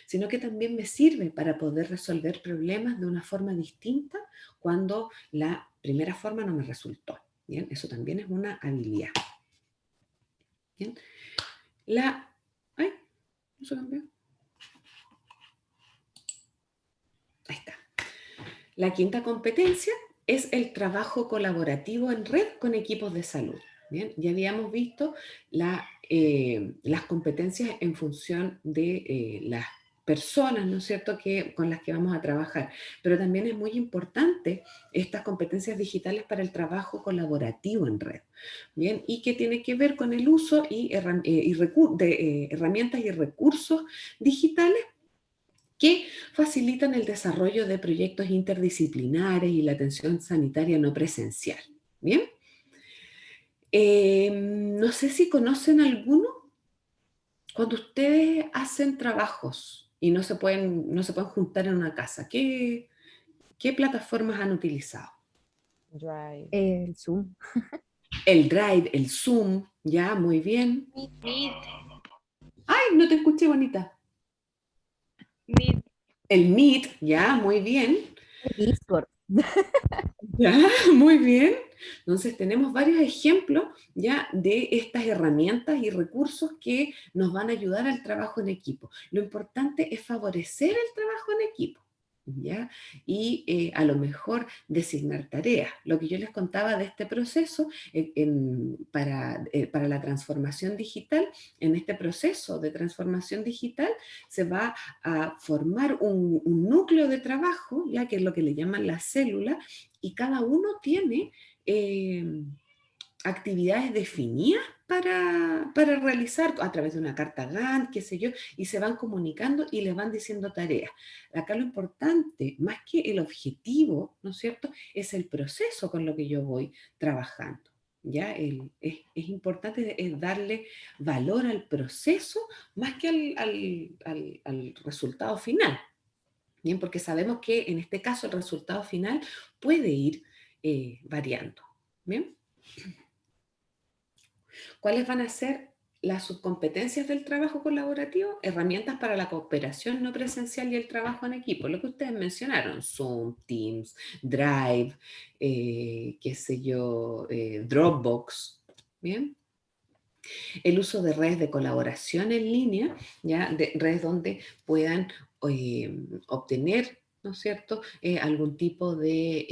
sino que también me sirve para poder resolver problemas de una forma distinta cuando la primera forma no me resultó. Bien, eso también es una habilidad. Bien, ay, no se cambió. Ahí está. La quinta competencia es el trabajo colaborativo en red con equipos de salud. Bien, ya habíamos visto las competencias en función de las personas, ¿no es cierto?, con las que vamos a trabajar. Pero también es muy importante estas competencias digitales para el trabajo colaborativo en red, ¿bien? Y que tiene que ver con el uso de herramientas y recursos digitales que facilitan el desarrollo de proyectos interdisciplinares y la atención sanitaria no presencial, ¿bien? No sé si conocen alguno. Cuando ustedes hacen trabajos y no se pueden juntar en una casa, ¿qué plataformas han utilizado? Drive. El Zoom. El Drive, el Zoom, ya, muy bien. Meet, Ay, no te escuché, bonita. Meet. El Meet, ya, muy bien. Discord. Ya, muy bien. Entonces tenemos varios ejemplos ya de estas herramientas y recursos que nos van a ayudar al trabajo en equipo. Lo importante es favorecer el trabajo en equipo, ¿ya? Y a lo mejor designar tareas. Lo que yo les contaba de este proceso para la transformación digital, en este proceso de transformación digital se va a formar un núcleo de trabajo, ya que es lo que le llaman la célula, y cada uno tiene actividades definidas para realizar a través de una carta Gantt, qué sé yo, y se van comunicando y les van diciendo tareas. Acá lo importante, más que el objetivo, ¿no es cierto?, es el proceso con lo que yo voy trabajando. ¿Ya? Es importante darle valor al proceso más que al resultado final. Bien, porque sabemos que en este caso el resultado final puede ir variando. Bien. ¿Cuáles van a ser las subcompetencias del trabajo colaborativo? Herramientas para la cooperación no presencial y el trabajo en equipo. Lo que ustedes mencionaron, Zoom, Teams, Drive, qué sé yo, Dropbox. Bien. El uso de redes de colaboración en línea, ¿ya? De redes donde puedan obtener, ¿no es cierto?, algún tipo de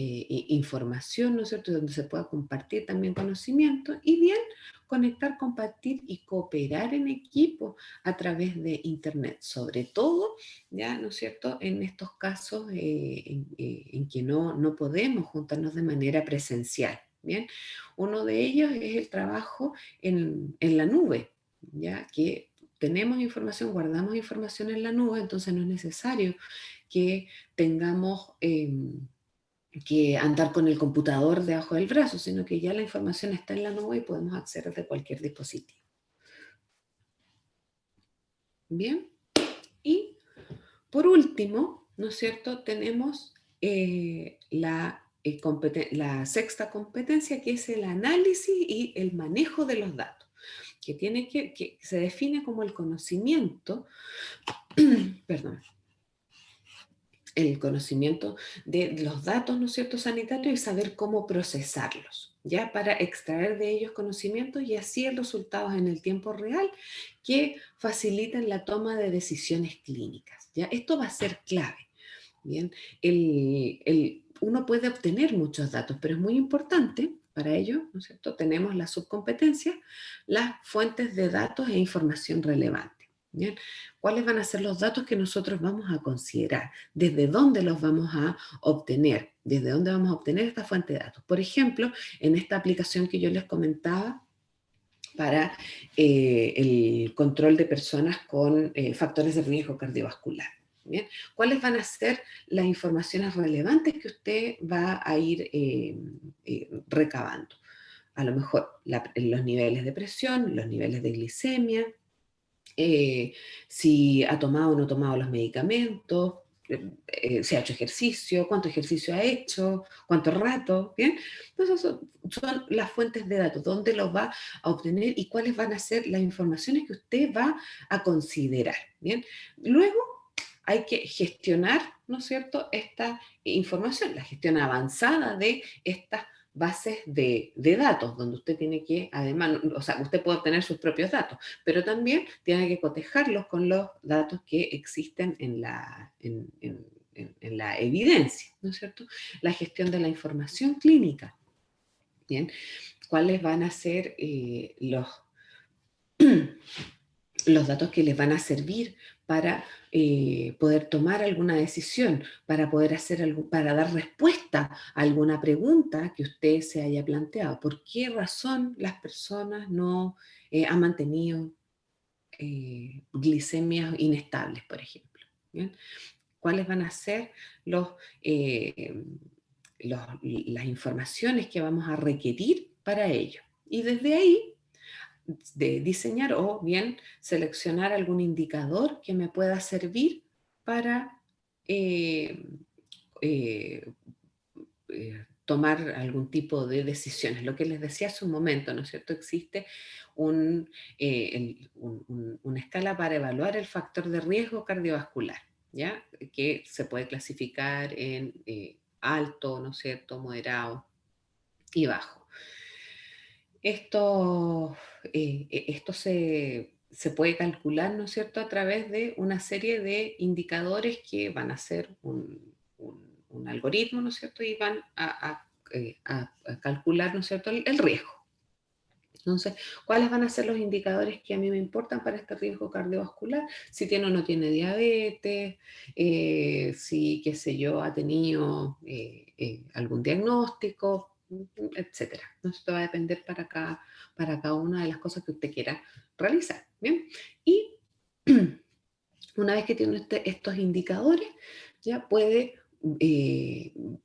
información, ¿no es cierto?, donde se pueda compartir también conocimiento, y bien, conectar, compartir y cooperar en equipo a través de Internet, sobre todo, ¿ya?, ¿no es cierto?, en estos casos en que no podemos juntarnos de manera presencial, ¿bien? Uno de ellos es el trabajo en la nube, ya que tenemos información, guardamos información en la nube, entonces no es necesario que tengamos que andar con el computador debajo del brazo, sino que ya la información está en la nube y podemos acceder de cualquier dispositivo. Bien, y por último, ¿no es cierto?, tenemos la sexta competencia, que es el análisis y el manejo de los datos, que se define como el conocimiento, perdón, el conocimiento de los datos, ¿no es cierto?, sanitarios, y saber cómo procesarlos, ya para extraer de ellos conocimientos y así el resultados en el tiempo real que faciliten la toma de decisiones clínicas, ¿ya? Esto va a ser clave, ¿bien? Uno puede obtener muchos datos, pero es muy importante para ello, ¿no es cierto?, tenemos las subcompetencias, las fuentes de datos e información relevante. ¿Bien? ¿Cuáles van a ser los datos que nosotros vamos a considerar? ¿Desde dónde los vamos a obtener? ¿Desde dónde vamos a obtener esta fuente de datos? Por ejemplo, en esta aplicación que yo les comentaba para el control de personas con factores de riesgo cardiovascular. ¿Bien? ¿Cuáles van a ser las informaciones relevantes que usted va a ir recabando? A lo mejor los niveles de presión, los niveles de glicemia, si ha tomado o no tomado los medicamentos, si ha hecho ejercicio, cuánto ejercicio ha hecho, cuánto rato, ¿bien? Entonces son las fuentes de datos, dónde los va a obtener y cuáles van a ser las informaciones que usted va a considerar, ¿bien? Luego hay que gestionar, ¿no es cierto?, esta información, la gestión avanzada de estas bases de datos, donde usted tiene que, además, o sea, usted puede obtener sus propios datos, pero también tiene que cotejarlos con los datos que existen en la evidencia, ¿no es cierto? La gestión de la información clínica, ¿bien? ¿Cuáles van a ser los datos que les van a servir para poder tomar alguna decisión, para poder hacer algo, para dar respuesta a alguna pregunta que usted se haya planteado. ¿Por qué razón las personas no han mantenido glicemias inestables, por ejemplo? ¿Bien? ¿Cuáles van a ser eh, las informaciones que vamos a requerir para ello? Y desde ahí, de diseñar o bien seleccionar algún indicador que me pueda servir para eh, eh, tomar algún tipo de decisiones. Lo que les decía hace un momento, ¿no es cierto? Existe una escala para evaluar el factor de riesgo cardiovascular, ¿ya? Que se puede clasificar en alto, ¿no es cierto?, moderado y bajo. Esto se puede calcular, ¿no es cierto?, a través de una serie de indicadores que van a ser un algoritmo, ¿no es cierto?, y van a calcular, ¿no es cierto?, el riesgo. Entonces, ¿cuáles van a ser los indicadores que a mí me importan para este riesgo cardiovascular? Si tiene o no tiene diabetes, si, qué sé yo, ha tenido algún diagnóstico, etcétera. Esto va a depender para cada una de las cosas que usted quiera realizar. ¿Bien? Y una vez que tiene estos indicadores, ya puede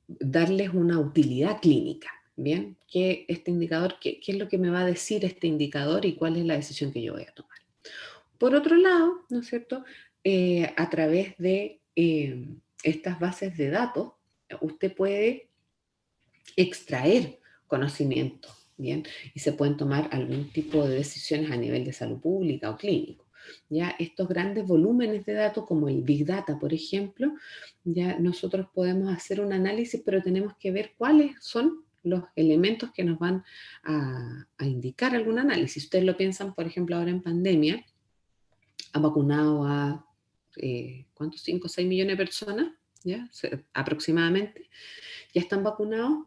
darles una utilidad clínica. ¿Bien? ¿Qué es lo que me va a decir este indicador y cuál es la decisión que yo voy a tomar? Por otro lado, ¿no es cierto? A través de estas bases de datos, usted puede extraer conocimiento, ¿bien? Y se pueden tomar algún tipo de decisiones a nivel de salud pública o clínico. Ya estos grandes volúmenes de datos, como el Big Data, por ejemplo, ya nosotros podemos hacer un análisis, pero tenemos que ver cuáles son los elementos que nos van a indicar algún análisis. Ustedes lo piensan, por ejemplo, ahora en pandemia, ha vacunado a, ¿cuántos? 5 o 6 millones de personas, ¿ya? Aproximadamente, ya están vacunados.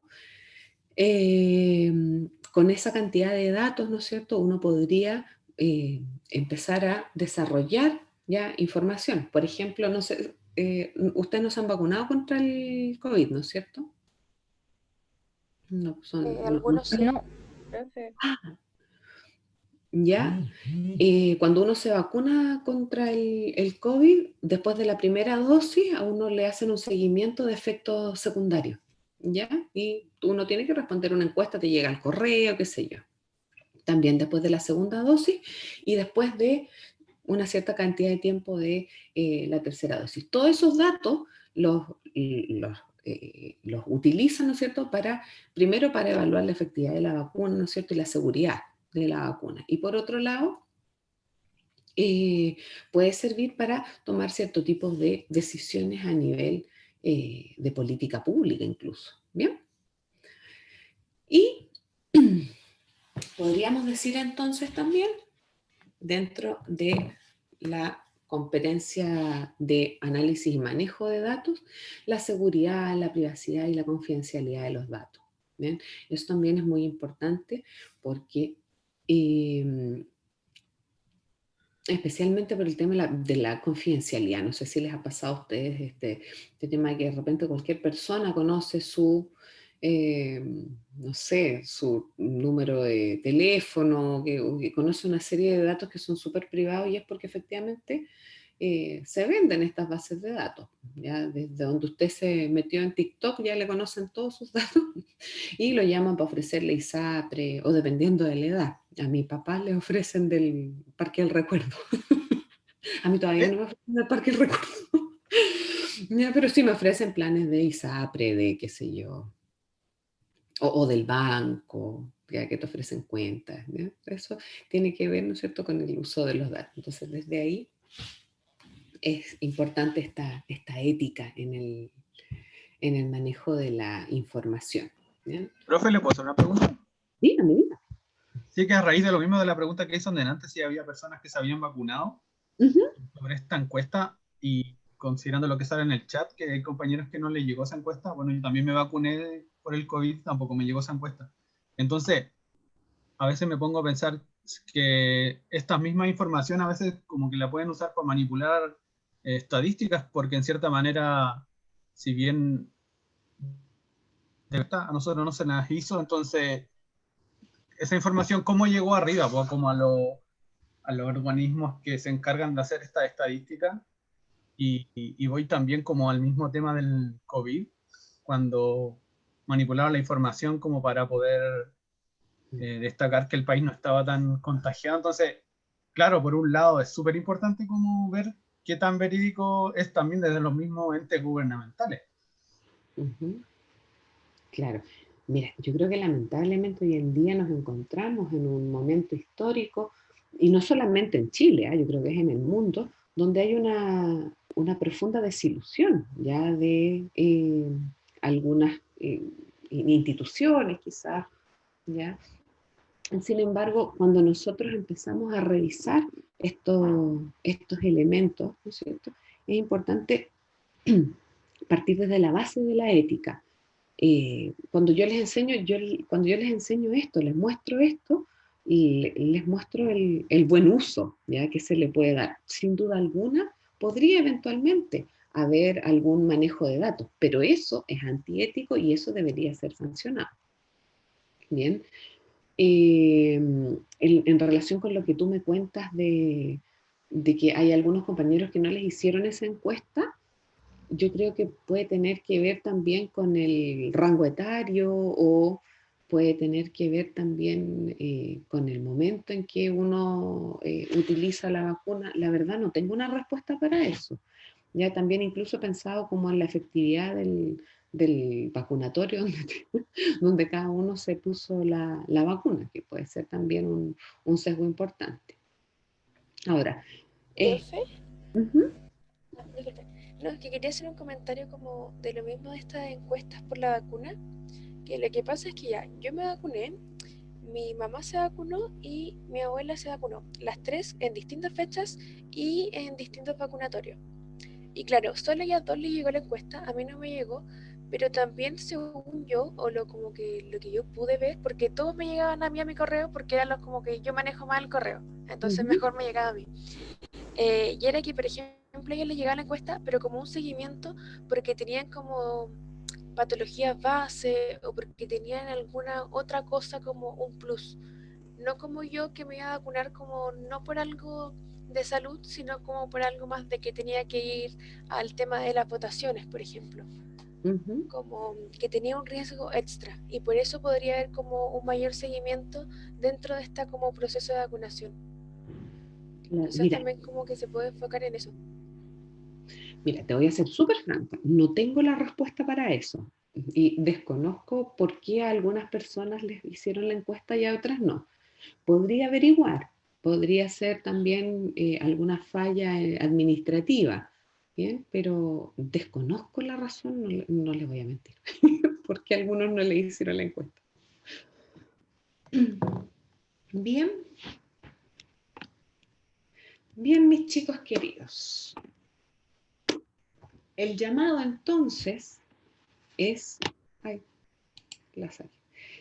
Con esa cantidad de datos, ¿no es cierto?, uno podría empezar a desarrollar ya información. Por ejemplo, no sé, ustedes no se han vacunado contra el COVID, ¿no es cierto? No, Algunos sí. No, ya. Cuando uno se vacuna contra el COVID, después de la primera dosis, a uno le hacen un seguimiento de efectos secundarios, ¿ya? Y uno tiene que responder una encuesta, te llega al correo, qué sé yo. También después de la segunda dosis y después de una cierta cantidad de tiempo de la tercera dosis. Todos esos datos los utilizan, ¿no es cierto?, primero para evaluar la efectividad de la vacuna, ¿no es cierto?, y la seguridad de la vacuna. Y por otro lado, puede servir para tomar cierto tipo de decisiones a nivel de política pública incluso. ¿Bien? Y podríamos decir entonces también, dentro de la competencia de análisis y manejo de datos, la seguridad, la privacidad y la confidencialidad de los datos. ¿Bien? Eso también es muy importante porque especialmente por el tema de la confidencialidad. No sé si les ha pasado a ustedes este tema de que de repente cualquier persona conoce no sé, su número de teléfono, que conoce una serie de datos que son súper privados y es porque efectivamente se venden estas bases de datos. Ya desde donde usted se metió en TikTok ya le conocen todos sus datos y lo llaman para ofrecerle ISAPRE o dependiendo de la edad. A mi papá le ofrecen del Parque del Recuerdo. A mí todavía no me ofrecen del Parque del Recuerdo. Ya, pero sí me ofrecen planes de ISAPRE, de qué sé yo, o del banco, ya que te ofrecen cuentas. ¿Ya? Eso tiene que ver, ¿no es cierto?, con el uso de los datos. Entonces, desde ahí es importante esta ética en el manejo de la información. ¿Ya? Profe, ¿le puedo hacer una pregunta? Dígame, dígame. Sí, que a raíz de lo mismo de la pregunta que hizo antes, si había personas que se habían vacunado sobre esta encuesta, y considerando lo que sale en el chat, que hay compañeros que no les llegó esa encuesta, bueno, yo también me vacuné por el COVID, tampoco me llegó esa encuesta. Entonces, a veces me pongo a pensar que esta misma información a veces como que la pueden usar para manipular estadísticas, porque en cierta manera, si bien de verdad a nosotros no se nos hizo, entonces esa información, ¿cómo llegó arriba? Pues como a los organismos que se encargan de hacer esta estadística. Y voy también como al mismo tema del COVID, cuando manipularon la información como para poder destacar que el país no estaba tan contagiado. Entonces, claro, por un lado es súper importante como ver qué tan verídico es también desde los mismos entes gubernamentales. Ujú. Claro. Mira, yo creo que lamentablemente hoy en día nos encontramos en un momento histórico, y no solamente en Chile, yo creo que es en el mundo, donde hay una profunda desilusión ya de algunas instituciones quizás, ¿ya? Sin embargo, cuando nosotros empezamos a revisar estos elementos, ¿no es cierto? Es importante partir desde la base de la ética. Cuando yo les enseño, cuando yo les enseño esto, les muestro esto y les muestro el buen uso, ¿ya? Que se le puede dar. Sin duda alguna, podría eventualmente haber algún manejo de datos, pero eso es antiético y eso debería ser sancionado. Bien. En relación con lo que tú me cuentas de que hay algunos compañeros que no les hicieron esa encuesta, yo creo que puede tener que ver también con el rango etario o puede tener que ver también con el momento en que uno utiliza la vacuna. La verdad no tengo una respuesta para eso. Ya también incluso he pensado como en la efectividad del vacunatorio donde cada uno se puso la vacuna, que puede ser también un sesgo importante. Ahora, Profe, ujú, disculpe. No, es que quería hacer un comentario como de lo mismo de estas encuestas por la vacuna, que lo que pasa es que ya, yo me vacuné, mi mamá se vacunó y mi abuela se vacunó, las tres en distintas fechas y en distintos vacunatorios. Y claro, solo a ellas dos les llegó la encuesta, a mí no me llegó, pero también según yo, o lo que yo pude ver, porque todos me llegaban a mí a mi correo, porque era como que yo manejo mal el correo, entonces ujú, mejor me llegaba a mí. Y era que, por ejemplo, a ellos les llegaba la encuesta, pero como un seguimiento, porque tenían como patologías base o porque tenían alguna otra cosa como un plus. No como yo que me iba a vacunar como no por algo de salud, sino como por algo más de que tenía que ir al tema de las votaciones, por ejemplo, ujú. como que tenía un riesgo extra y por eso podría haber como un mayor seguimiento dentro de esta como proceso de vacunación. Quizás Mira, también como que se puede enfocar en eso. Mira, te voy a ser súper franca, no tengo la respuesta para eso y desconozco por qué a algunas personas les hicieron la encuesta y a otras no. Podría averiguar, podría ser también alguna falla administrativa, ¿bien? Pero desconozco la razón, no les voy a mentir, por qué a algunos no les hicieron la encuesta. Bien, bien, mis chicos queridos. El llamado entonces es... Ay, la saqué.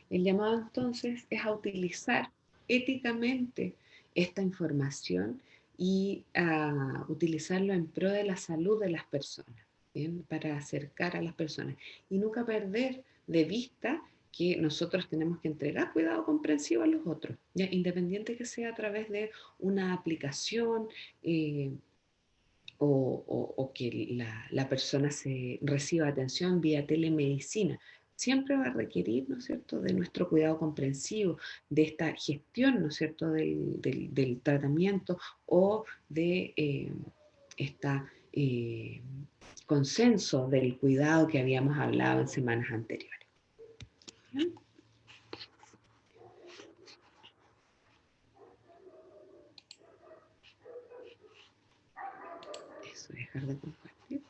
El llamado entonces es a utilizar éticamente esta información y a utilizarlo en pro de la salud de las personas, ¿bien? Para acercar a las personas y nunca perder de vista que nosotros tenemos que entregar cuidado comprensivo a los otros, ¿ya? Independiente que sea a través de una aplicación o que la persona se reciba atención vía telemedicina. Siempre va a requerir, ¿no es cierto?, de nuestro cuidado comprensivo, de esta gestión, ¿no es cierto?, del tratamiento o de este consenso del cuidado que habíamos hablado en semanas anteriores. ¿Bien? Eso, dejar de compartir.